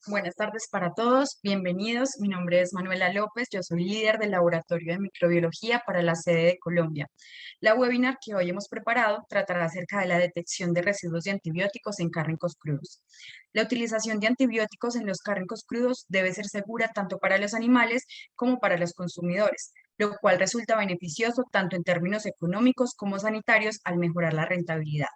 Buenas tardes para todos, bienvenidos. Mi nombre es Manuela López, yo soy líder del Laboratorio de Microbiología para la sede de Colombia. La webinar que hoy hemos preparado tratará acerca de la detección de residuos de antibióticos en cárnicos crudos. La utilización de antibióticos en los cárnicos crudos debe ser segura tanto para los animales como para los consumidores, lo cual resulta beneficioso tanto en términos económicos como sanitarios al mejorar la rentabilidad.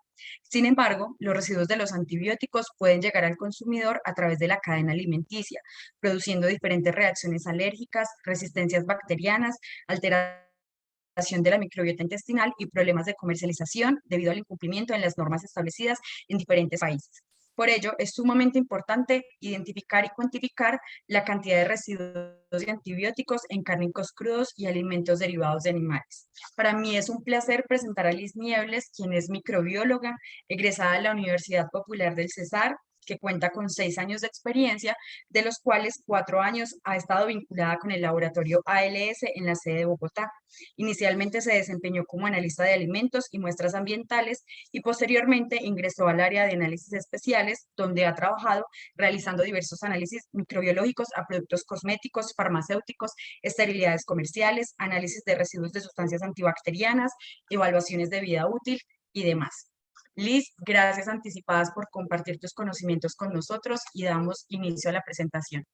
Sin embargo, los residuos de los antibióticos pueden llegar al consumidor a través de la cadena alimenticia, produciendo diferentes reacciones alérgicas, resistencias bacterianas, alteración de la microbiota intestinal y problemas de comercialización debido al incumplimiento en las normas establecidas en diferentes países. Por ello, es sumamente importante identificar y cuantificar la cantidad de residuos de antibióticos en cárnicos crudos y alimentos derivados de animales. Para mí es un placer presentar a Liz Niebles, quien es microbióloga, egresada de la Universidad Popular del Cesar, que cuenta con 6 años de experiencia, de los cuales 4 años ha estado vinculada con el laboratorio ALS en la sede de Bogotá. Inicialmente se desempeñó como analista de alimentos y muestras ambientales y posteriormente ingresó al área de análisis especiales, donde ha trabajado realizando diversos análisis microbiológicos a productos cosméticos, farmacéuticos, esterilidades comerciales, análisis de residuos de sustancias antibacterianas, evaluaciones de vida útil y demás. Liz, gracias anticipadas por compartir tus conocimientos con nosotros y damos inicio a la presentación.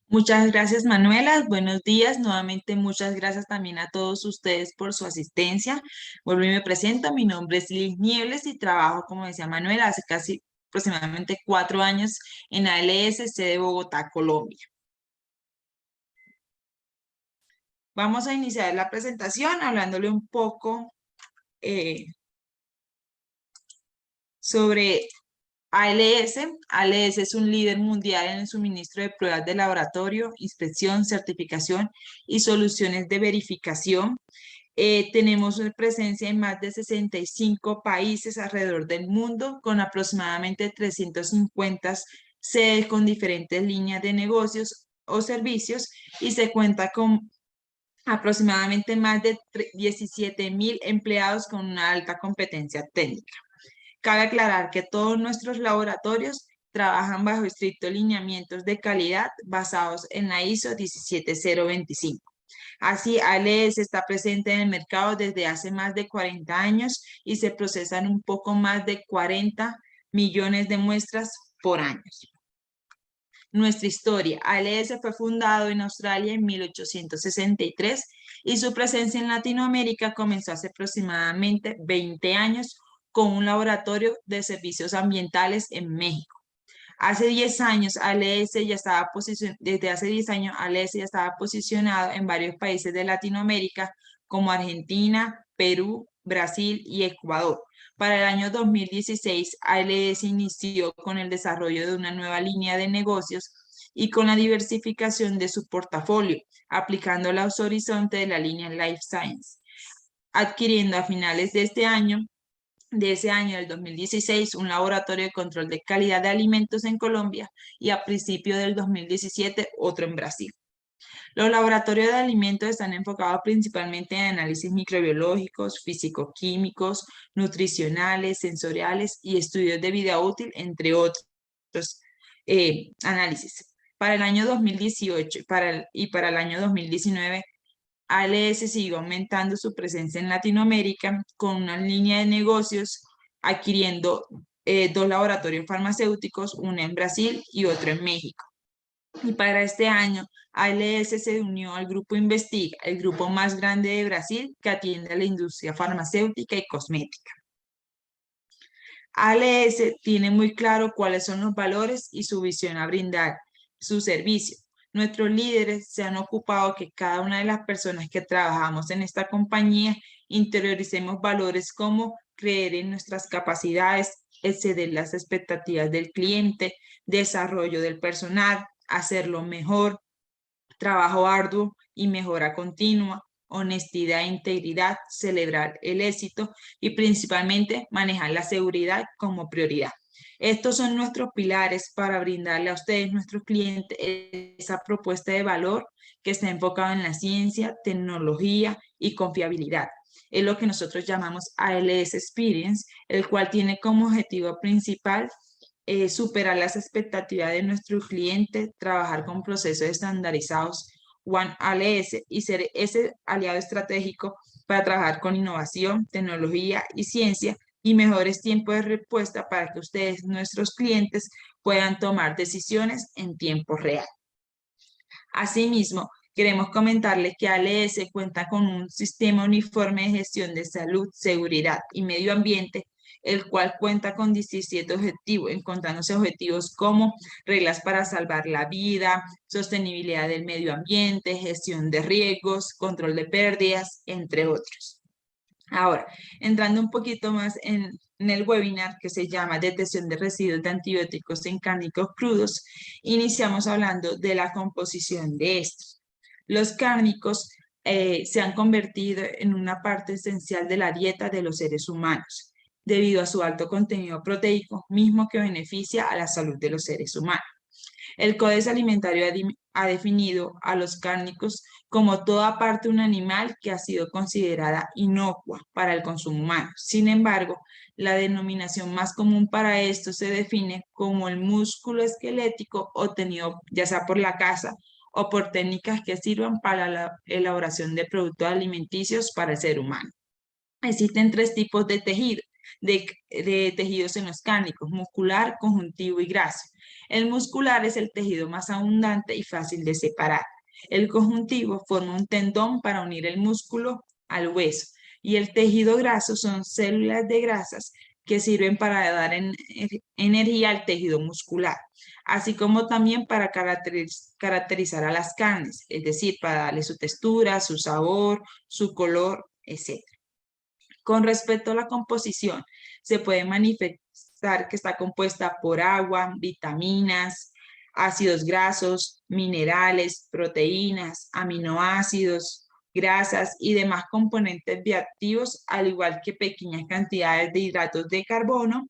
Muchas gracias, Manuela. Buenos días. Nuevamente, muchas gracias también a todos ustedes por su asistencia. Vuelvo y me presento. Mi nombre es Liz Niebles y trabajo, como decía Manuela, hace casi aproximadamente 4 años en ALS, sede de Bogotá, Colombia. Vamos a iniciar la presentación hablándole un poco sobre ALS. ALS es un líder mundial en el suministro de pruebas de laboratorio, inspección, certificación y soluciones de verificación. Tenemos presencia en más de 65 países alrededor del mundo, con aproximadamente 350 sedes con diferentes líneas de negocios o servicios, y se cuenta con aproximadamente más de 17.000 empleados con una alta competencia técnica. Cabe aclarar que todos nuestros laboratorios trabajan bajo estrictos lineamientos de calidad basados en la ISO 17025. Así, ALS está presente en el mercado desde hace más de 40 años y se procesan un poco más de 40 millones de muestras por año. Nuestra historia. ALS fue fundado en Australia en 1863 y su presencia en Latinoamérica comenzó hace aproximadamente 20 años con un laboratorio de servicios ambientales en México. Hace 10 años, desde hace 10 años, ALS ya estaba posicionado en varios países de Latinoamérica como Argentina, Perú, Brasil y Ecuador. Para el año 2016, ALS inició con el desarrollo de una nueva línea de negocios y con la diversificación de su portafolio, aplicando los horizontes de la línea Life Science, adquiriendo a finales de ese año, del 2016, un laboratorio de control de calidad de alimentos en Colombia y a principios del 2017 otro en Brasil. Los laboratorios de alimentos están enfocados principalmente en análisis microbiológicos, físico-químicos, nutricionales, sensoriales y estudios de vida útil, entre otros análisis. Para el año 2018 y para el año 2019, ALS siguió aumentando su presencia en Latinoamérica con una línea de negocios, adquiriendo 2 laboratorios farmacéuticos, uno en Brasil y otro en México. Y para este año, ALS se unió al Grupo Investiga, el grupo más grande de Brasil que atiende a la industria farmacéutica y cosmética. ALS tiene muy claro cuáles son los valores y su visión a brindar su servicio. Nuestros líderes se han ocupado que cada una de las personas que trabajamos en esta compañía interioricemos valores como creer en nuestras capacidades, exceder las expectativas del cliente, desarrollo del personal, hacerlo mejor, trabajo arduo y mejora continua, honestidad e integridad, celebrar el éxito y principalmente manejar la seguridad como prioridad. Estos son nuestros pilares para brindarle a ustedes, nuestros clientes, esa propuesta de valor que está enfocada en la ciencia, tecnología y confiabilidad. Es lo que nosotros llamamos ALS Experience, el cual tiene como objetivo principal superar las expectativas de nuestro cliente, trabajar con procesos estandarizados One ALS y ser ese aliado estratégico para trabajar con innovación, tecnología y ciencia y mejores tiempos de respuesta para que ustedes, nuestros clientes, puedan tomar decisiones en tiempo real. Asimismo, queremos comentarles que ALS cuenta con un sistema uniforme de gestión de salud, seguridad y medio ambiente, el cual cuenta con 17 objetivos, encontrándose objetivos como reglas para salvar la vida, sostenibilidad del medio ambiente, gestión de riesgos, control de pérdidas, entre otros. Ahora, entrando un poquito más en el webinar que se llama Detección de residuos de antibióticos en cárnicos crudos, iniciamos hablando de la composición de estos. Los cárnicos se han convertido en una parte esencial de la dieta de los seres humanos, debido a su alto contenido proteico, mismo que beneficia a la salud de los seres humanos. El Códice Alimentario ha definido a los cárnicos como toda parte de un animal que ha sido considerada inocua para el consumo humano. Sin embargo, la denominación más común para esto se define como el músculo esquelético obtenido ya sea por la caza o por técnicas que sirvan para la elaboración de productos alimenticios para el ser humano. Existen 3 tipos de tejido, de tejidos en los cárnicos: muscular, conjuntivo y graso. El muscular es el tejido más abundante y fácil de separar. El conjuntivo forma un tendón para unir el músculo al hueso. Y el tejido graso son células de grasas que sirven para dar energía al tejido muscular, así como también para caracterizar a las carnes, es decir, para darle su textura, su sabor, su color, etc. Con respecto a la composición, se puede manifestar que está compuesta por agua, vitaminas, ácidos grasos, minerales, proteínas, aminoácidos, grasas y demás componentes bioactivos, al igual que pequeñas cantidades de hidratos de carbono,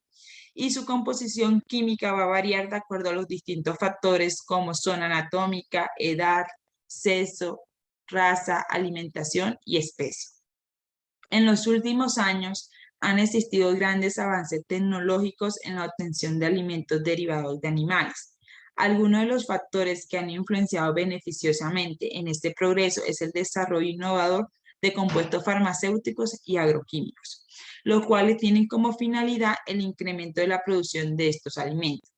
y su composición química va a variar de acuerdo a los distintos factores como zona anatómica, edad, sexo, raza, alimentación y especie. En los últimos años han existido grandes avances tecnológicos en la obtención de alimentos derivados de animales. Algunos de los factores que han influenciado beneficiosamente en este progreso es el desarrollo innovador de compuestos farmacéuticos y agroquímicos, los cuales tienen como finalidad el incremento de la producción de estos alimentos.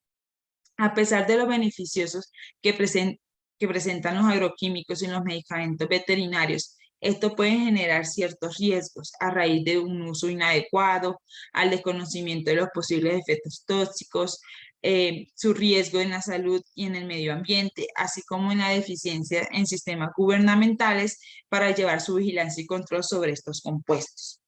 A pesar de los beneficiosos que presentan los agroquímicos y los medicamentos veterinarios, esto puede generar ciertos riesgos a raíz de un uso inadecuado, al desconocimiento de los posibles efectos tóxicos, su riesgo en la salud y en el medio ambiente, así como en la deficiencia en sistemas gubernamentales para llevar su vigilancia y control sobre estos compuestos.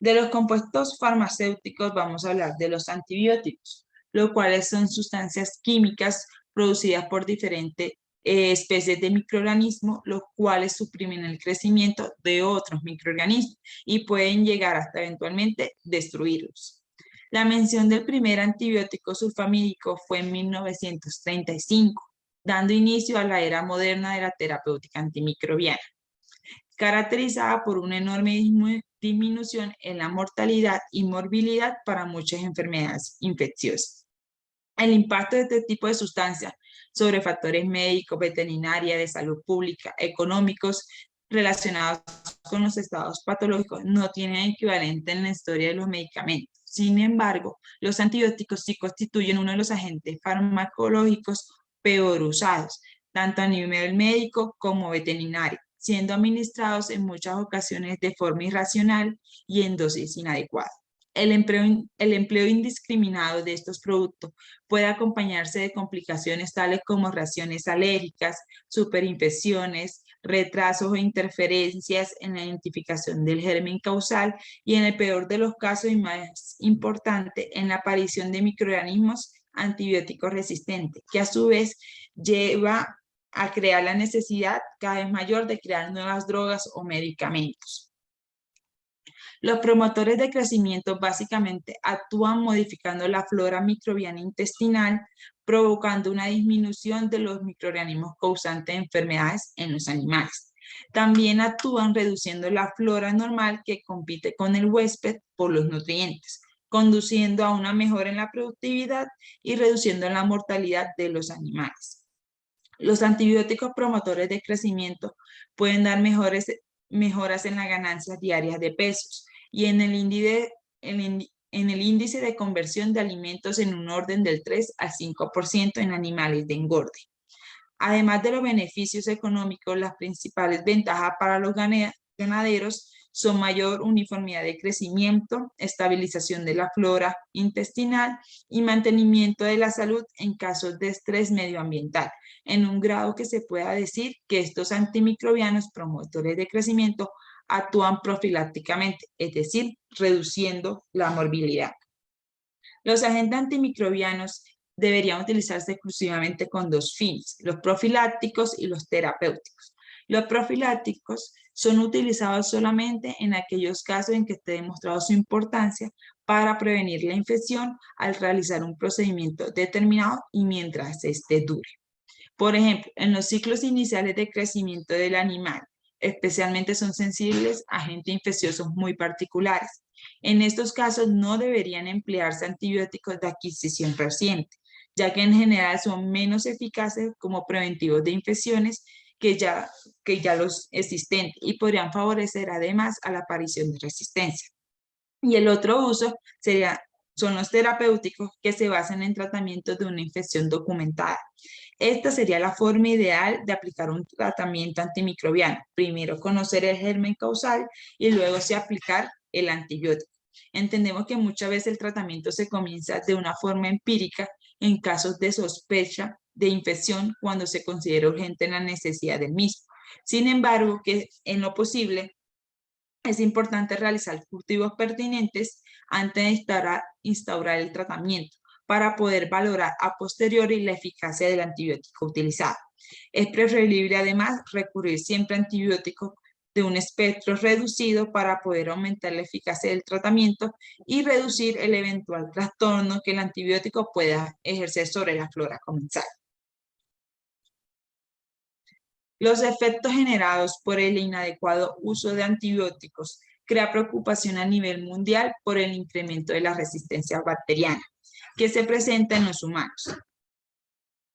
De los compuestos farmacéuticos vamos a hablar de los antibióticos, los cuales son sustancias químicas producidas por diferentes especies de microorganismos, los cuales suprimen el crecimiento de otros microorganismos y pueden llegar hasta eventualmente destruirlos. La mención del primer antibiótico subfamílico fue en 1935, dando inicio a la era moderna de la terapéutica antimicrobiana, caracterizada por una enorme disminución en la mortalidad y morbilidad para muchas enfermedades infecciosas. El impacto de este tipo de sustancias sobre factores médicos, veterinaria, de salud pública, económicos, relacionados con los estados patológicos, no tienen equivalente en la historia de los medicamentos. Sin embargo, los antibióticos sí constituyen uno de los agentes farmacológicos peor usados, tanto a nivel médico como veterinario, siendo administrados en muchas ocasiones de forma irracional y en dosis inadecuadas. El empleo indiscriminado de estos productos puede acompañarse de complicaciones tales como reacciones alérgicas, superinfecciones, retrasos o interferencias en la identificación del germen causal y, en el peor de los casos y más importante, en la aparición de microorganismos antibióticos resistentes, que a su vez lleva a crear la necesidad cada vez mayor de crear nuevas drogas o medicamentos. Los promotores de crecimiento básicamente actúan modificando la flora microbiana intestinal, provocando una disminución de los microorganismos causantes de enfermedades en los animales. También actúan reduciendo la flora normal que compite con el huésped por los nutrientes, conduciendo a una mejora en la productividad y reduciendo la mortalidad de los animales. Los antibióticos promotores de crecimiento pueden dar mejoras en las ganancias diarias de pesos y en el índice de conversión de alimentos en un orden del 3 al 5% en animales de engorde. Además de los beneficios económicos, las principales ventajas para los ganaderos son mayor uniformidad de crecimiento, estabilización de la flora intestinal y mantenimiento de la salud en casos de estrés medioambiental, en un grado que se pueda decir que estos antimicrobianos promotores de crecimiento actúan profilácticamente, es decir, reduciendo la morbilidad. Los agentes antimicrobianos deberían utilizarse exclusivamente con dos fines, los profilácticos y los terapéuticos. Los profilácticos son utilizados solamente en aquellos casos en que esté demostrado su importancia para prevenir la infección al realizar un procedimiento determinado y mientras este dure. Por ejemplo, en los ciclos iniciales de crecimiento del animal, especialmente son sensibles a agentes infecciosos muy particulares. En estos casos no deberían emplearse antibióticos de adquisición reciente, ya que en general son menos eficaces como preventivos de infecciones que ya los existentes y podrían favorecer además a la aparición de resistencia. Y el otro uso son los terapéuticos que se basan en tratamientos de una infección documentada. Esta sería la forma ideal de aplicar un tratamiento antimicrobiano. Primero conocer el germen causal y luego se aplicar el antibiótico. Entendemos que muchas veces el tratamiento se comienza de una forma empírica en casos de sospecha de infección cuando se considera urgente la necesidad del mismo. Sin embargo, que en lo posible es importante realizar cultivos pertinentes antes de instaurar el tratamiento para poder valorar a posteriori la eficacia del antibiótico utilizado. Es preferible además recurrir siempre a antibióticos de un espectro reducido para poder aumentar la eficacia del tratamiento y reducir el eventual trastorno que el antibiótico pueda ejercer sobre la flora comensal. Los efectos generados por el inadecuado uso de antibióticos crea preocupación a nivel mundial por el incremento de la resistencia bacteriana que se presenta en los humanos,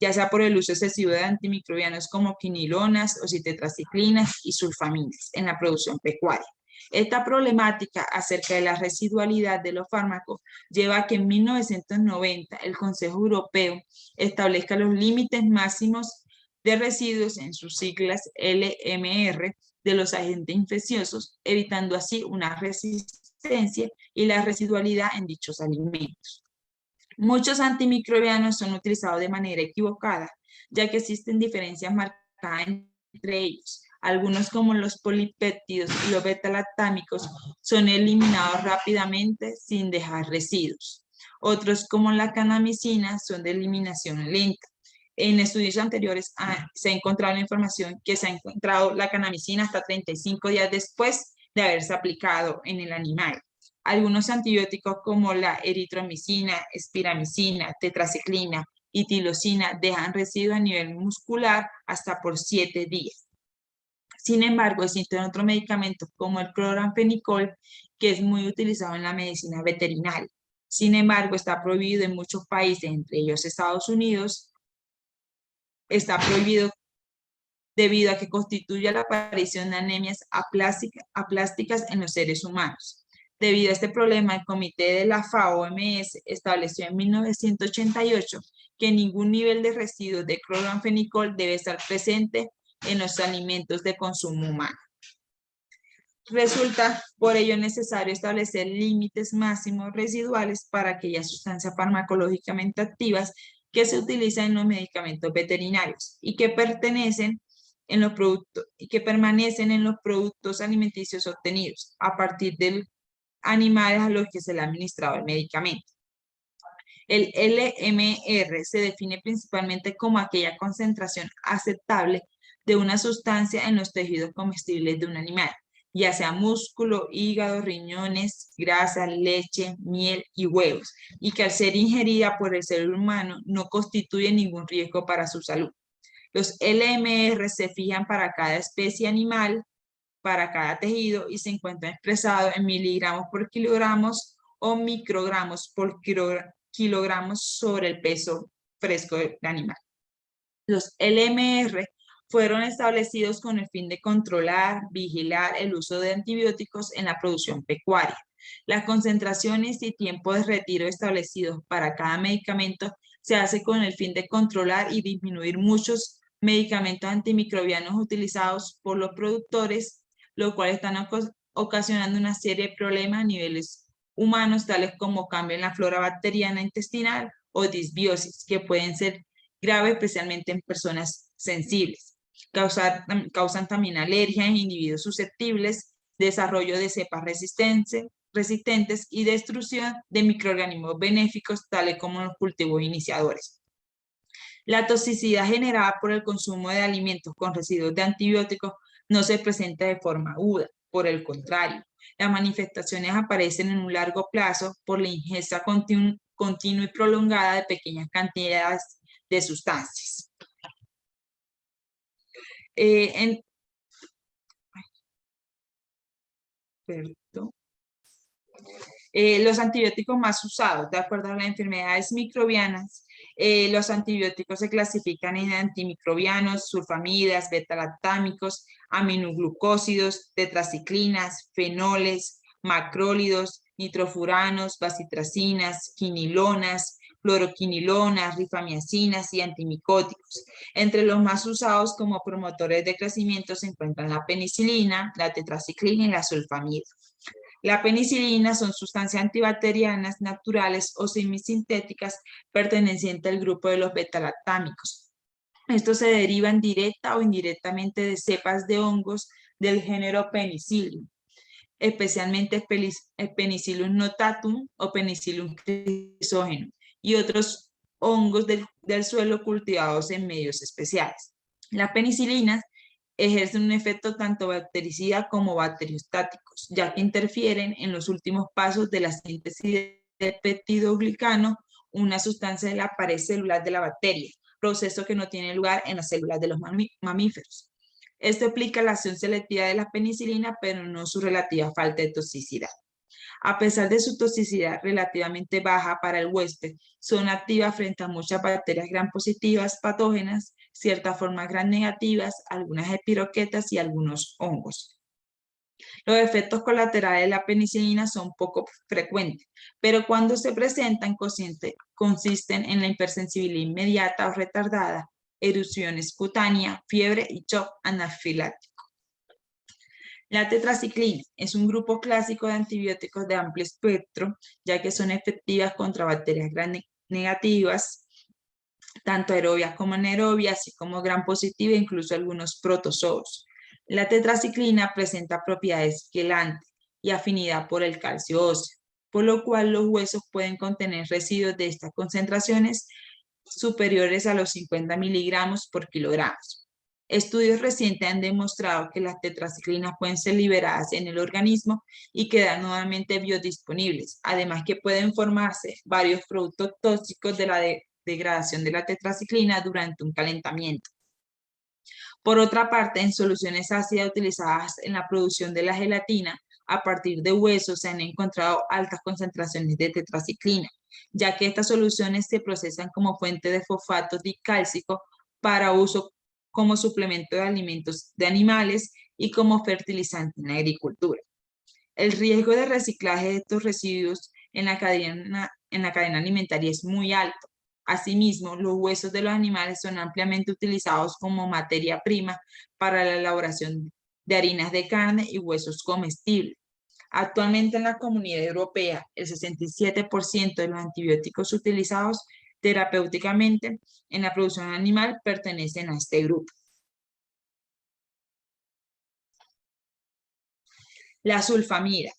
ya sea por el uso excesivo de antimicrobianos como quinilonas, ocitetraciclinas y sulfaminas en la producción pecuaria. Esta problemática acerca de la residualidad de los fármacos lleva a que en 1990 el Consejo Europeo establezca los límites máximos de residuos en sus siglas LMR de los agentes infecciosos, evitando así una resistencia y la residualidad en dichos alimentos. Muchos antimicrobianos son utilizados de manera equivocada, ya que existen diferencias marcadas entre ellos. Algunos, como los polipéptidos y los beta-lactámicos, son eliminados rápidamente sin dejar residuos. Otros, como la kanamicina, son de eliminación lenta. En estudios anteriores se ha encontrado la información que se ha encontrado la kanamicina hasta 35 días después de haberse aplicado en el animal. Algunos antibióticos como la eritromicina, espiramicina, tetraciclina y tilosina dejan residuos a nivel muscular hasta por 7 días. Sin embargo, existen otros medicamentos como el cloranfenicol, que es muy utilizado en la medicina veterinaria. Sin embargo, está prohibido en muchos países, entre ellos Estados Unidos. Está prohibido debido a que constituye la aparición de anemias aplásticas en los seres humanos. Debido a este problema, el comité de la FAO-OMS estableció en 1988 que ningún nivel de residuos de cloranfenicol debe estar presente en los alimentos de consumo humano. Resulta por ello necesario establecer límites máximos residuales para aquellas sustancias farmacológicamente activas que se utilizan en los medicamentos veterinarios y que permanecen en los productos alimenticios obtenidos a partir de animales a los que se le ha administrado el medicamento. El LMR se define principalmente como aquella concentración aceptable de una sustancia en los tejidos comestibles de un animal, ya sea músculo, hígado, riñones, grasa, leche, miel y huevos, y que al ser ingerida por el ser humano no constituye ningún riesgo para su salud. Los LMR se fijan para cada especie animal, para cada tejido, y se encuentran expresados en miligramos por kilogramos o microgramos por kilogramos sobre el peso fresco del animal. Los LMR fueron establecidos con el fin de controlar, vigilar el uso de antibióticos en la producción pecuaria. Las concentraciones y tiempo de retiro establecidos para cada medicamento se hace con el fin de controlar y disminuir muchos medicamentos antimicrobianos utilizados por los productores, lo cual están ocasionando una serie de problemas a niveles humanos, tales como cambio en la flora bacteriana intestinal o disbiosis, que pueden ser graves, especialmente en personas sensibles. Causan también alergia en individuos susceptibles, desarrollo de cepas resistentes y destrucción de microorganismos benéficos, tales como los cultivos iniciadores. La toxicidad generada por el consumo de alimentos con residuos de antibióticos no se presenta de forma aguda, por el contrario, las manifestaciones aparecen en un largo plazo por la ingesta continua y prolongada de pequeñas cantidades de sustancias. Los antibióticos más usados, de acuerdo a las enfermedades microbianas, los antibióticos se clasifican en antimicrobianos, sulfamidas, beta-lactámicos, aminoglucósidos, tetraciclinas, fenoles, macrólidos, nitrofuranos, bacitracinas, quinilonas, fluoroquinilonas, rifamiacinas y antimicóticos. Entre los más usados como promotores de crecimiento se encuentran la penicilina, la tetraciclina y la sulfamida. La penicilina son sustancias antibacterianas naturales o semisintéticas pertenecientes al grupo de los beta-lactámicos. Estos se derivan directa o indirectamente de cepas de hongos del género Penicillium, especialmente Penicillium notatum o Penicillium crisogenum y otros hongos del suelo cultivados en medios especiales. Las penicilinas ejercen un efecto tanto bactericida como bacteriostáticos, ya que interfieren en los últimos pasos de la síntesis del peptidoglicano, una sustancia de la pared celular de la bacteria, proceso que no tiene lugar en las células de los mamíferos. Esto explica la acción selectiva de la penicilina, pero no su relativa falta de toxicidad. A pesar de su toxicidad relativamente baja para el huésped, son activas frente a muchas bacterias gram positivas patógenas, ciertas formas gram negativas, algunas espiroquetas y algunos hongos. Los efectos colaterales de la penicilina son poco frecuentes, pero cuando se presentan consisten en la hipersensibilidad inmediata o retardada, erupciones cutáneas, fiebre y shock anafiláctico. La tetraciclina es un grupo clásico de antibióticos de amplio espectro, ya que son efectivas contra bacterias gram negativas, tanto aerobias como anaerobias, así como gram positiva e incluso algunos protozoos. La tetraciclina presenta propiedades quelantes y afinidad por el calcio óseo, por lo cual los huesos pueden contener residuos de estas concentraciones superiores a los 50 miligramos por kilogramos. Estudios recientes han demostrado que las tetraciclinas pueden ser liberadas en el organismo y quedar nuevamente biodisponibles, además que pueden formarse varios productos tóxicos de la degradación de la tetraciclina durante un calentamiento. Por otra parte, en soluciones ácidas utilizadas en la producción de la gelatina, a partir de huesos se han encontrado altas concentraciones de tetraciclina, ya que estas soluciones se procesan como fuente de fosfato dicálcico para uso como suplemento de alimentos de animales y como fertilizante en la agricultura. El riesgo de reciclaje de estos residuos en la cadena alimentaria es muy alto. Asimismo, los huesos de los animales son ampliamente utilizados como materia prima para la elaboración de harinas de carne y huesos comestibles. Actualmente en la Comunidad Europea, el 67% de los antibióticos utilizados terapéuticamente en la producción animal pertenecen a este grupo. La sulfamida.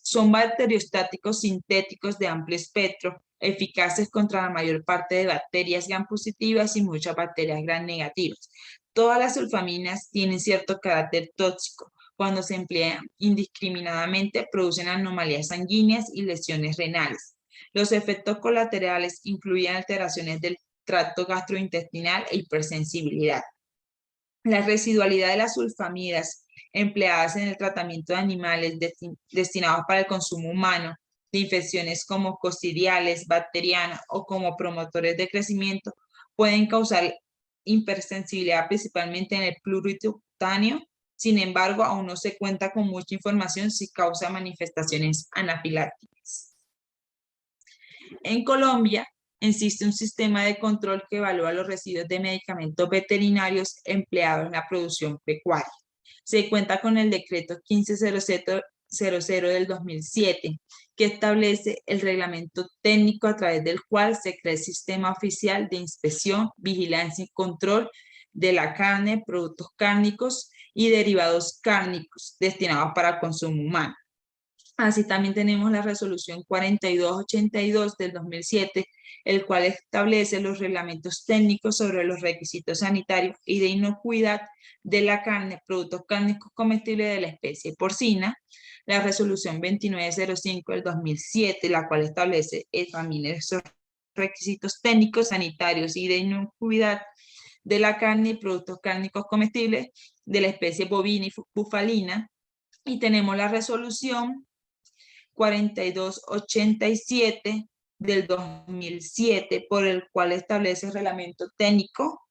Son bacteriostáticos sintéticos de amplio espectro, eficaces contra la mayor parte de bacterias gram positivas y muchas bacterias gram negativas. Todas las sulfaminas tienen cierto carácter tóxico. Cuando se emplean indiscriminadamente, producen anomalías sanguíneas y lesiones renales. Los efectos colaterales incluyen alteraciones del tracto gastrointestinal e hipersensibilidad. La residualidad de las sulfamidas empleadas en el tratamiento de animales destinados para el consumo humano de infecciones como cocidiales, bacterianas o como promotores de crecimiento pueden causar hipersensibilidad principalmente en el plúrido cutáneo. Sin embargo, aún no se cuenta con mucha información si causa manifestaciones anafilácticas. En Colombia existe un sistema de control que evalúa los residuos de medicamentos veterinarios empleados en la producción pecuaria. Se cuenta con el decreto 1500 del 2007, que establece el reglamento técnico a través del cual se crea el sistema oficial de inspección, vigilancia y control de la carne, productos cárnicos y derivados cárnicos destinados para consumo humano. Así también tenemos la resolución 4282 del 2007, el cual establece los reglamentos técnicos sobre los requisitos sanitarios y de inocuidad de la carne, productos cárnicos comestibles de la especie porcina. La resolución 2905 del 2007, la cual establece también esos requisitos técnicos, sanitarios y de inocuidad de la carne y productos cárnicos comestibles de la especie bovina y bufalina. Y tenemos la resolución 4287 del 2007, por el cual establece el reglamento técnico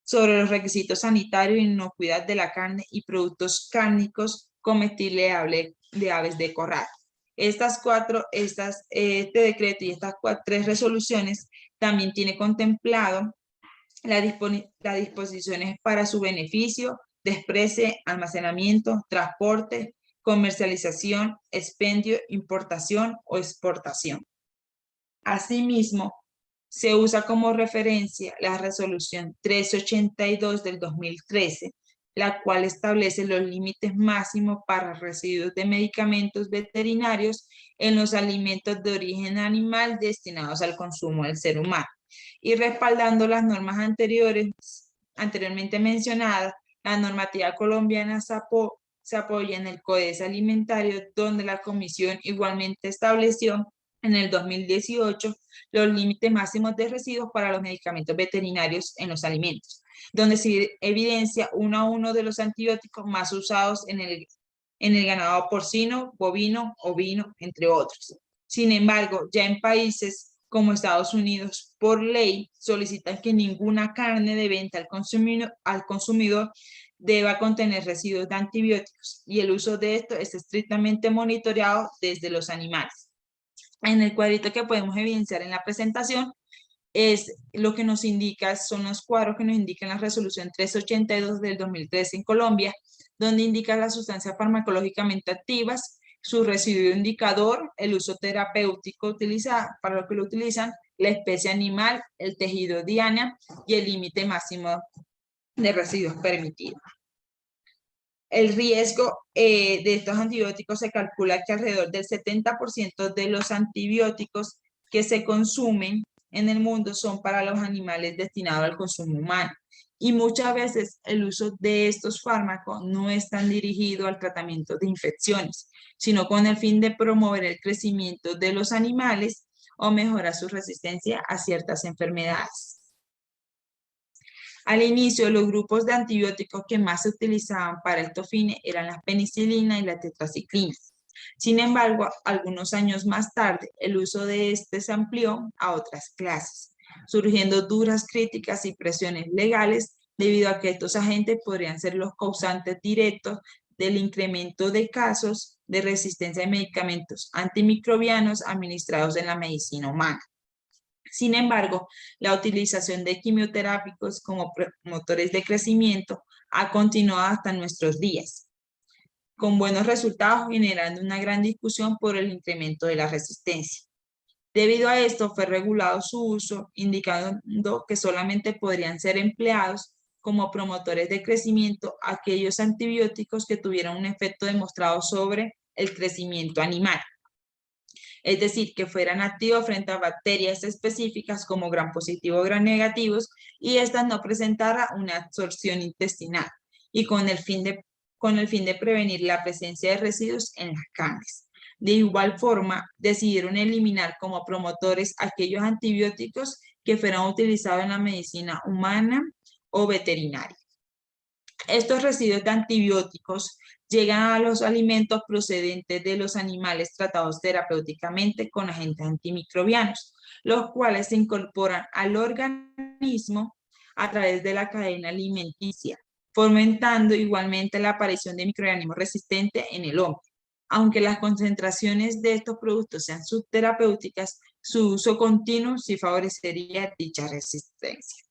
sobre los requisitos sanitarios y inocuidad de la carne y productos cárnicos comestibles de aves de corral. Este decreto y estas tres resoluciones también tiene contemplado las disposiciones para su beneficio, desprece, almacenamiento, transporte, comercialización, expendio, importación o exportación. Asimismo, se usa como referencia la resolución 1382 del 2013, la cual establece los límites máximos para residuos de medicamentos veterinarios en los alimentos de origen animal destinados al consumo del ser humano. Y respaldando las normas anteriormente mencionadas, la normativa colombiana se apoya en el Códice Alimentario, donde la Comisión igualmente estableció en el 2018 los límites máximos de residuos para los medicamentos veterinarios en los alimentos, donde se evidencia uno a uno de los antibióticos más usados en el ganado porcino, bovino, ovino, entre otros. Sin embargo, ya en países como Estados Unidos, por ley, solicitan que ninguna carne de venta al consumidor deba contener residuos de antibióticos, y el uso de esto es estrictamente monitoreado desde los animales. En el cuadrito que podemos evidenciar en la presentación es lo que nos indica, son los cuadros que nos indican la resolución 382 del 2013 en Colombia, donde indica las sustancias farmacológicamente activas, su residuo indicador, el uso terapéutico para lo que lo utilizan, la especie animal, el tejido diana y el límite máximo de residuos permitidos. El riesgo de estos antibióticos se calcula que alrededor del 70% de los antibióticos que se consumen en el mundo son para los animales destinados al consumo humano. Y muchas veces el uso de estos fármacos no es tan dirigido al tratamiento de infecciones, sino con el fin de promover el crecimiento de los animales o mejorar su resistencia a ciertas enfermedades. Al inicio, los grupos de antibióticos que más se utilizaban para estos fines eran la penicilina y la tetraciclina. Sin embargo, algunos años más tarde, el uso de este se amplió a otras clases, surgiendo duras críticas y presiones legales debido a que estos agentes podrían ser los causantes directos del incremento de casos de resistencia a medicamentos antimicrobianos administrados en la medicina humana. Sin embargo, la utilización de quimioterápicos como promotores de crecimiento ha continuado hasta nuestros días, con buenos resultados, generando una gran discusión por el incremento de la resistencia. Debido a esto, fue regulado su uso, indicando que solamente podrían ser empleados como promotores de crecimiento aquellos antibióticos que tuvieran un efecto demostrado sobre el crecimiento animal. Es decir, que fueran activos frente a bacterias específicas como gram positivo o gram negativos, y estas no presentaran una absorción intestinal, y con el fin de prevenir la presencia de residuos en las carnes. De igual forma, decidieron eliminar como promotores aquellos antibióticos que fueran utilizados en la medicina humana o veterinaria. Estos residuos de antibióticos llegan a los alimentos procedentes de los animales tratados terapéuticamente con agentes antimicrobianos, los cuales se incorporan al organismo a través de la cadena alimenticia, fomentando igualmente la aparición de microorganismos resistentes en el hombre. Aunque las concentraciones de estos productos sean subterapéuticas, su uso continuo sí favorecería dicha resistencia.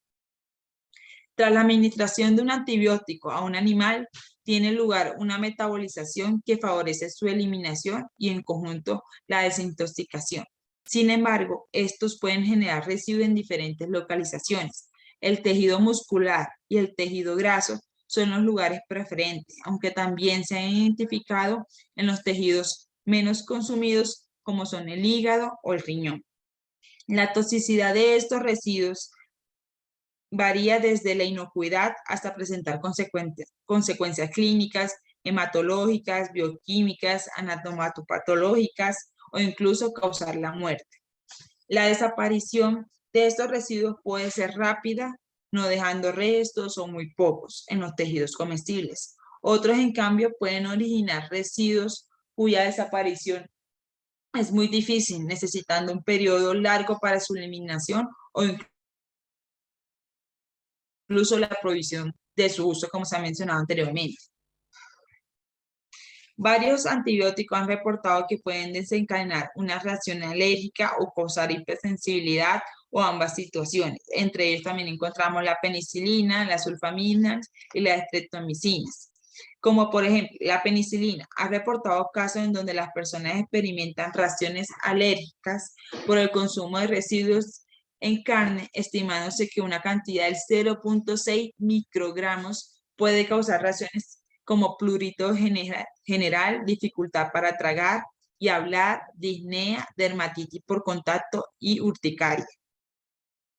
Tras la administración de un antibiótico a un animal, tiene lugar una metabolización que favorece su eliminación y en conjunto la desintoxicación. Sin embargo, estos pueden generar residuos en diferentes localizaciones. El tejido muscular y el tejido graso son los lugares preferentes, aunque también se han identificado en los tejidos menos consumidos como son el hígado o el riñón. La toxicidad de estos residuos varía desde la inocuidad hasta presentar consecuencias clínicas, hematológicas, bioquímicas, anatomopatológicas o incluso causar la muerte. La desaparición de estos residuos puede ser rápida, no dejando restos o muy pocos en los tejidos comestibles. Otros, en cambio, pueden originar residuos cuya desaparición es muy difícil, necesitando un periodo largo para su eliminación o incluso la prohibición de su uso, como se ha mencionado anteriormente. Varios antibióticos han reportado que pueden desencadenar una reacción alérgica o causar hipersensibilidad o ambas situaciones. Entre ellos también encontramos la penicilina, las sulfaminas y las estreptomicinas. Como por ejemplo, la penicilina ha reportado casos en donde las personas experimentan reacciones alérgicas por el consumo de residuos en carne, estimándose que una cantidad del 0.6 microgramos puede causar reacciones como prurito general, dificultad para tragar y hablar, disnea, dermatitis por contacto y urticaria.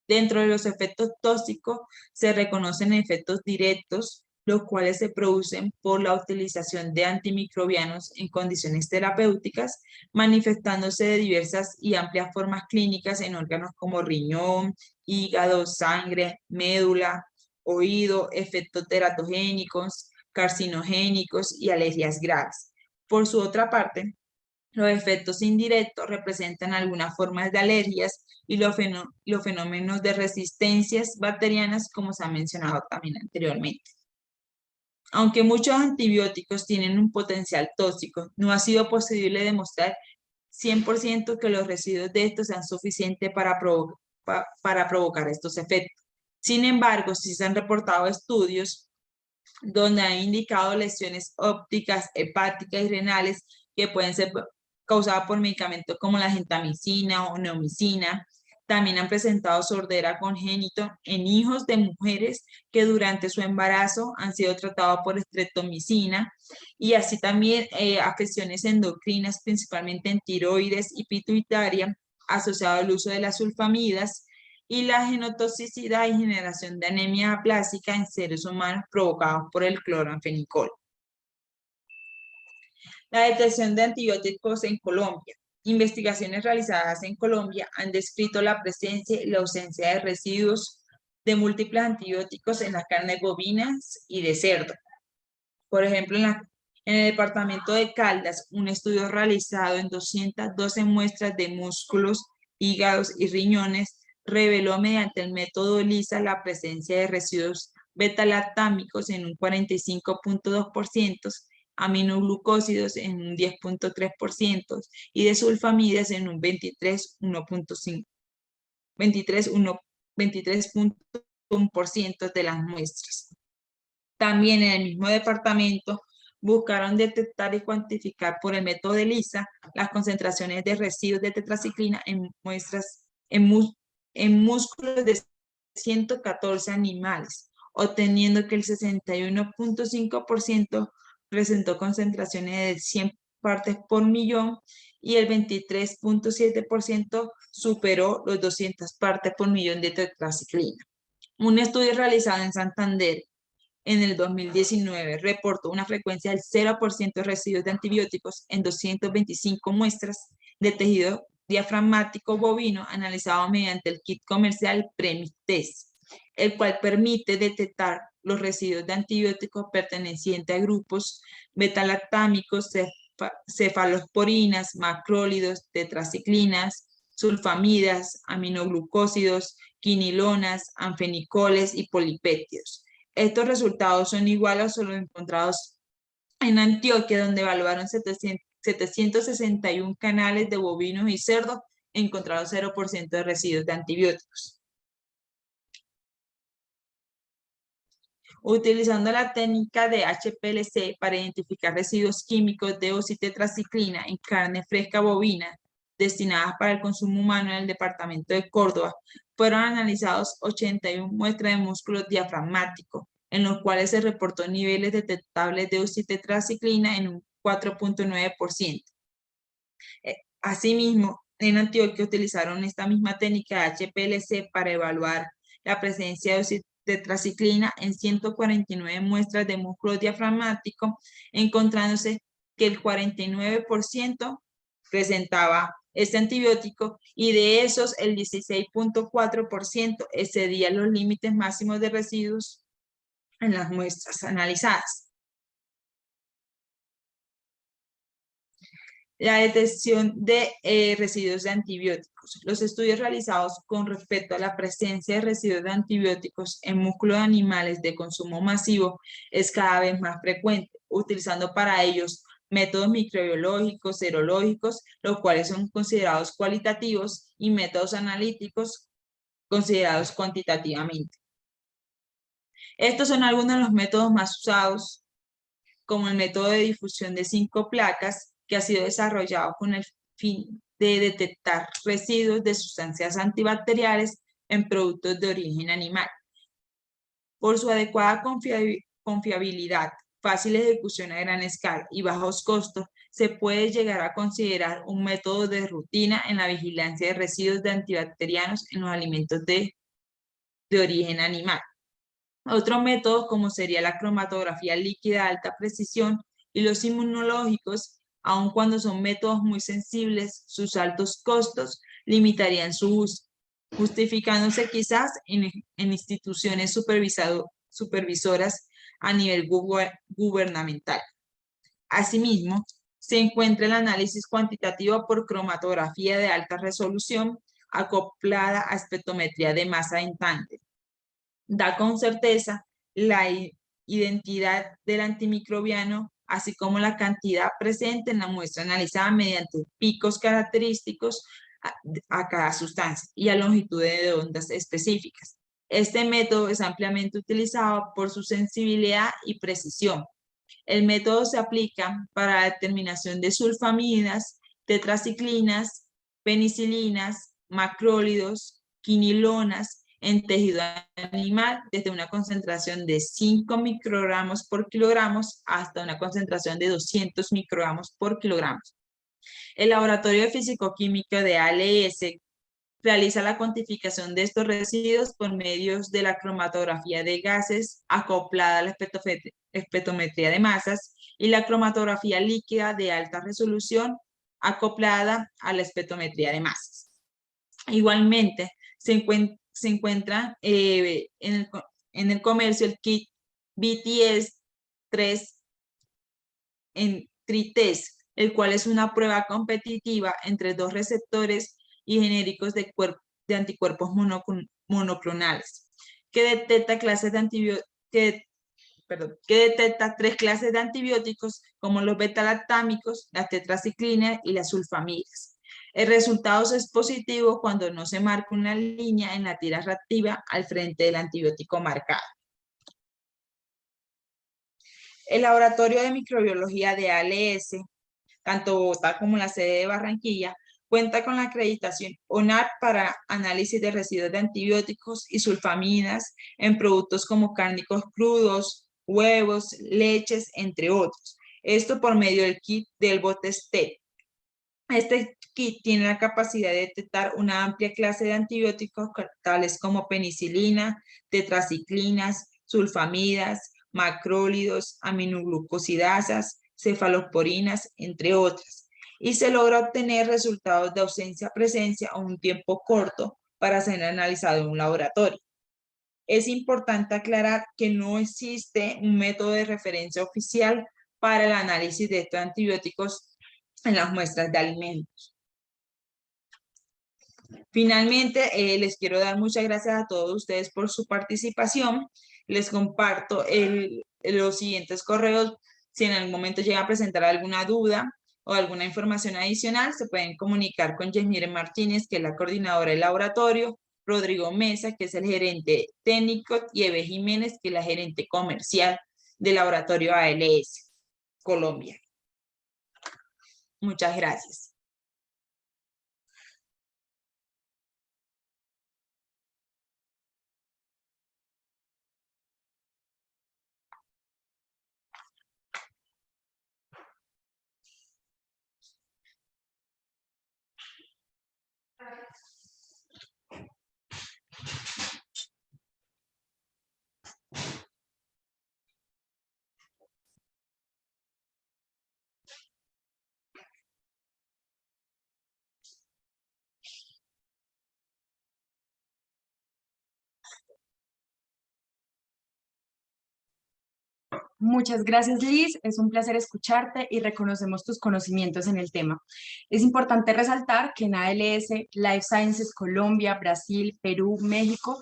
Dentro de los efectos tóxicos se reconocen efectos directos, los cuales se producen por la utilización de antimicrobianos en condiciones terapéuticas, manifestándose de diversas y amplias formas clínicas en órganos como riñón, hígado, sangre, médula, oído, efectos teratogénicos, carcinogénicos y alergias graves. Por su otra parte, los efectos indirectos representan algunas formas de alergias y los fenómenos de resistencias bacterianas, como se ha mencionado también anteriormente. Aunque muchos antibióticos tienen un potencial tóxico, no ha sido posible demostrar 100% que los residuos de estos sean suficientes para provocar estos efectos. Sin embargo, sí se han reportado estudios donde han indicado lesiones ópticas, hepáticas y renales que pueden ser causadas por medicamentos como la gentamicina o neomicina. También han presentado sordera congénito en hijos de mujeres que durante su embarazo han sido tratados por estreptomicina y así también afecciones endocrinas, principalmente en tiroides y pituitaria, asociado al uso de las sulfamidas y la genotoxicidad y generación de anemia aplásica en seres humanos provocados por el cloranfenicol. La detección de antibióticos en Colombia. Investigaciones realizadas en Colombia han descrito la presencia y la ausencia de residuos de múltiples antibióticos en las carnes bovinas y de cerdo. Por ejemplo, en el departamento de Caldas, un estudio realizado en 212 muestras de músculos, hígados y riñones reveló mediante el método ELISA la presencia de residuos beta-lactámicos en un 45.2%, aminoglucósidos en un 10.3% y de sulfamidas en un 23.1% de las muestras. También en el mismo departamento buscaron detectar y cuantificar por el método de ELISA las concentraciones de residuos de tetraciclina en muestras en músculos de 114 animales, obteniendo que el 61.5% presentó concentraciones de 100 partes por millón y el 23.7% superó los 200 partes por millón de tetraciclina. Un estudio realizado en Santander en el 2019 reportó una frecuencia del 0% de residuos de antibióticos en 225 muestras de tejido diafragmático bovino analizado mediante el kit comercial Premix Test, el cual permite detectar los residuos de antibióticos pertenecientes a grupos betalactámicos, cefalosporinas, macrólidos, tetraciclinas, sulfamidas, aminoglucósidos, quinilonas, anfenicoles y polipéptidos. Estos resultados son iguales a los encontrados en Antioquia, donde evaluaron 761 canales de bovinos y cerdos, encontraron 0% de residuos de antibióticos. Utilizando la técnica de HPLC para identificar residuos químicos de oxitetraciclina en carne fresca bovina destinadas para el consumo humano en el departamento de Córdoba, fueron analizados 81 muestras de músculo diafragmático, en los cuales se reportó niveles detectables de oxitetraciclina en un 4.9%. Asimismo, en Antioquia utilizaron esta misma técnica de HPLC para evaluar la presencia de oxitetraciclina en 149 muestras de músculo diafragmático, encontrándose que el 49% presentaba este antibiótico y de esos el 16.4% excedía los límites máximos de residuos en las muestras analizadas. La detección de residuos de antibióticos. Los estudios realizados con respecto a la presencia de residuos de antibióticos en músculo de animales de consumo masivo es cada vez más frecuente, utilizando para ellos métodos microbiológicos, serológicos, los cuales son considerados cualitativos, y métodos analíticos considerados cuantitativamente. Estos son algunos de los métodos más usados, como el método de difusión de 5 placas, que ha sido desarrollado con el fin de detectar residuos de sustancias antibacteriales en productos de origen animal. Por su adecuada confiabilidad, fácil ejecución a gran escala y bajos costos, se puede llegar a considerar un método de rutina en la vigilancia de residuos de antibacterianos en los alimentos de origen animal. Otro método, como sería la cromatografía líquida de alta precisión y los inmunológicos, aun cuando son métodos muy sensibles, sus altos costos limitarían su uso, justificándose quizás en instituciones supervisoras a nivel gubernamental. Asimismo, se encuentra el análisis cuantitativo por cromatografía de alta resolución acoplada a espectrometría de masa en tándem. Da con certeza la identidad del antimicrobiano, así como la cantidad presente en la muestra analizada mediante picos característicos a cada sustancia y a longitudes de ondas específicas. Este método es ampliamente utilizado por su sensibilidad y precisión. El método se aplica para la determinación de sulfamidas, tetraciclinas, penicilinas, macrólidos, quinilonas en tejido animal desde una concentración de 5 microgramos por kilogramos hasta una concentración de 200 microgramos por kilogramos. El Laboratorio de Físico-Química de ALS realiza la cuantificación de estos residuos por medios de la cromatografía de gases acoplada a la espectrometría de masas y la cromatografía líquida de alta resolución acoplada a la espectrometría de masas. Igualmente, se encuentra en el comercio el kit BTS 3 en TRITEST, el cual es una prueba competitiva entre 2 receptores y genéricos de anticuerpos monoclonales, que detecta detecta 3 clases de antibióticos como los betalactámicos, la tetraciclina y las sulfamidas. El resultado es positivo cuando no se marca una línea en la tira reactiva al frente del antibiótico marcado. El Laboratorio de Microbiología de ALS, tanto Bogotá como la sede de Barranquilla, cuenta con la acreditación ONAR para análisis de residuos de antibióticos y sulfamidas en productos como cárnicos crudos, huevos, leches, entre otros. Esto por medio del kit del BOT-STEP. Este kit tiene la capacidad de detectar una amplia clase de antibióticos tales como penicilina, tetraciclinas, sulfamidas, macrólidos, aminoglucosidasas, cefalosporinas, entre otras, y se logra obtener resultados de ausencia-presencia a un tiempo corto para ser analizado en un laboratorio. Es importante aclarar que no existe un método de referencia oficial para el análisis de estos antibióticos en las muestras de alimentos. Finalmente, les quiero dar muchas gracias a todos ustedes por su participación. Les comparto los siguientes correos. Si en algún momento llega a presentar alguna duda o alguna información adicional, se pueden comunicar con Yesmire Martínez, que es la coordinadora del laboratorio, Rodrigo Mesa, que es el gerente técnico, y Eve Jiménez, que es la gerente comercial del laboratorio ALS Colombia. Muchas gracias. Muchas gracias, Liz. Es un placer escucharte y reconocemos tus conocimientos en el tema. Es importante resaltar que en ALS, Life Sciences Colombia, Brasil, Perú, México,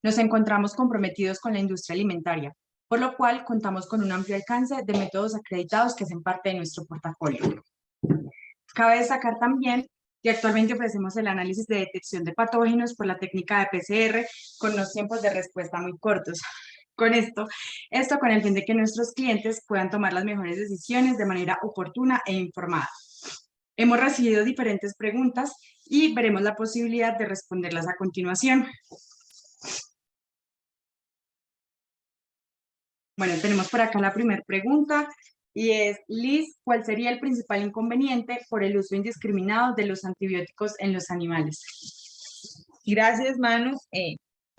nos encontramos comprometidos con la industria alimentaria, por lo cual contamos con un amplio alcance de métodos acreditados que hacen parte de nuestro portafolio. Cabe destacar también que actualmente ofrecemos el análisis de detección de patógenos por la técnica de PCR con unos tiempos de respuesta muy cortos. Con esto con el fin de que nuestros clientes puedan tomar las mejores decisiones de manera oportuna e informada. Hemos recibido diferentes preguntas y veremos la posibilidad de responderlas a continuación. Bueno, tenemos por acá la primera pregunta y es, Liz, ¿cuál sería el principal inconveniente por el uso indiscriminado de los antibióticos en los animales? Gracias, Manu.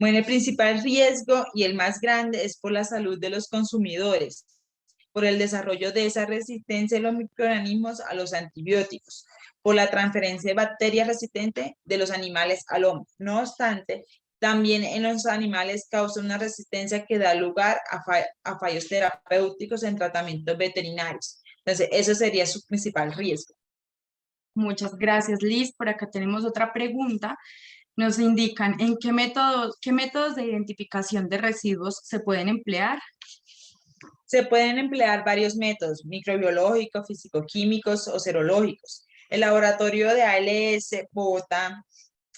Bueno, el principal riesgo y el más grande es por la salud de los consumidores, por el desarrollo de esa resistencia de los microorganismos a los antibióticos, por la transferencia de bacterias resistentes de los animales al hombre. No obstante, también en los animales causa una resistencia que da lugar a fallos terapéuticos en tratamientos veterinarios. Entonces, eso sería su principal riesgo. Muchas gracias, Liz. Por acá tenemos otra pregunta. Nos indican en qué métodos de identificación de residuos se pueden emplear. Se pueden emplear varios métodos, microbiológicos, físico-químicos o serológicos. El laboratorio de ALS Bogotá,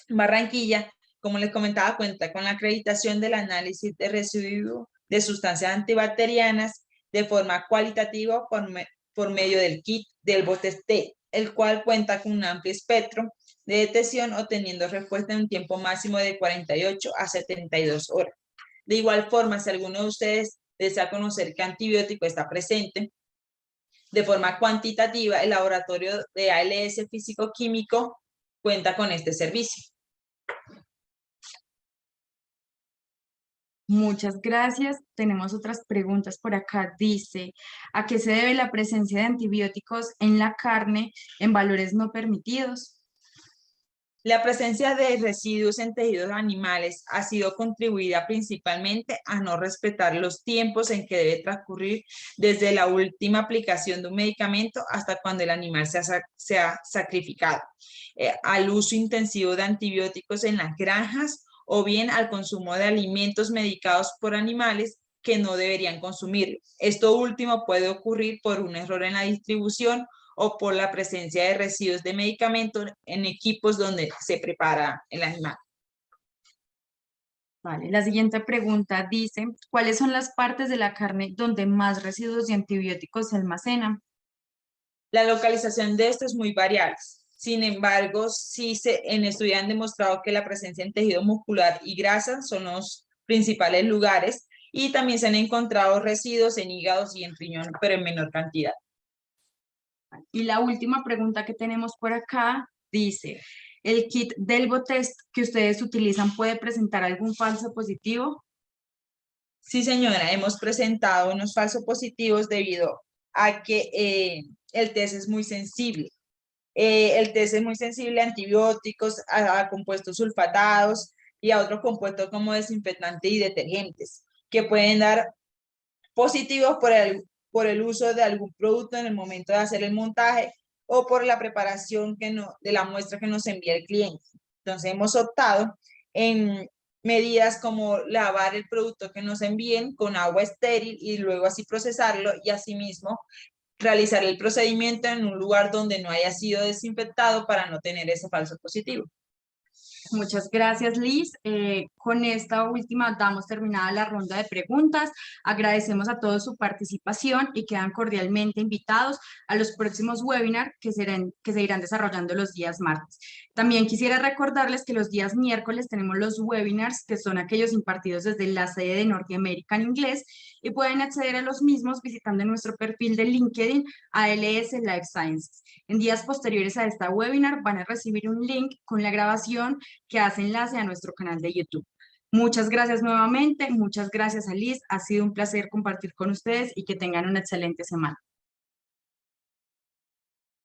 Barranquilla, como les comentaba, cuenta con la acreditación del análisis de residuos de sustancias antibacterianas de forma cualitativa por medio del kit del BOTEST, el cual cuenta con un amplio espectro de detección, obteniendo respuesta en un tiempo máximo de 48 a 72 horas. De igual forma, si alguno de ustedes desea conocer qué antibiótico está presente, de forma cuantitativa, el laboratorio de ALS físico-químico cuenta con este servicio. Muchas gracias. Tenemos otras preguntas por acá. Dice, ¿a qué se debe la presencia de antibióticos en la carne en valores no permitidos? La presencia de residuos en tejidos animales ha sido contribuida principalmente a no respetar los tiempos en que debe transcurrir desde la última aplicación de un medicamento hasta cuando el animal sea sacrificado, al uso intensivo de antibióticos en las granjas o bien al consumo de alimentos medicados por animales que no deberían consumir. Esto último puede ocurrir por un error en la distribución o por la presencia de residuos de medicamentos en equipos donde se prepara el animal. Vale, la siguiente pregunta dice, ¿cuáles son las partes de la carne donde más residuos de antibióticos se almacenan? La localización de esto es muy variable. Sin embargo, en estudios han demostrado que la presencia en tejido muscular y grasa son los principales lugares y también se han encontrado residuos en hígados y en riñón, pero en menor cantidad. Y la última pregunta que tenemos por acá dice, ¿el kit del BOTEST que ustedes utilizan puede presentar algún falso positivo? Sí, señora, hemos presentado unos falsos positivos debido a que el test es muy sensible. El test es muy sensible a antibióticos, a compuestos sulfatados, y a otros compuestos como desinfectantes y detergentes, que pueden dar positivos por el uso de algún producto en el momento de hacer el montaje o por la preparación de la muestra que nos envía el cliente. Entonces hemos optado en medidas como lavar el producto que nos envíen con agua estéril y luego así procesarlo y asimismo realizar el procedimiento en un lugar donde no haya sido desinfectado para no tener ese falso positivo. Muchas gracias, Liz. Con esta última damos terminada la ronda de preguntas. Agradecemos a todos su participación y quedan cordialmente invitados a los próximos webinars que se irán desarrollando los días martes. También quisiera recordarles que los días miércoles tenemos los webinars, que son aquellos impartidos desde la sede de Norteamérica en inglés, y pueden acceder a los mismos visitando nuestro perfil de LinkedIn ALS Life Sciences. En días posteriores a esta webinar van a recibir un link con la grabación que hace enlace a nuestro canal de YouTube. Muchas gracias nuevamente, muchas gracias a Liz, ha sido un placer compartir con ustedes y que tengan una excelente semana.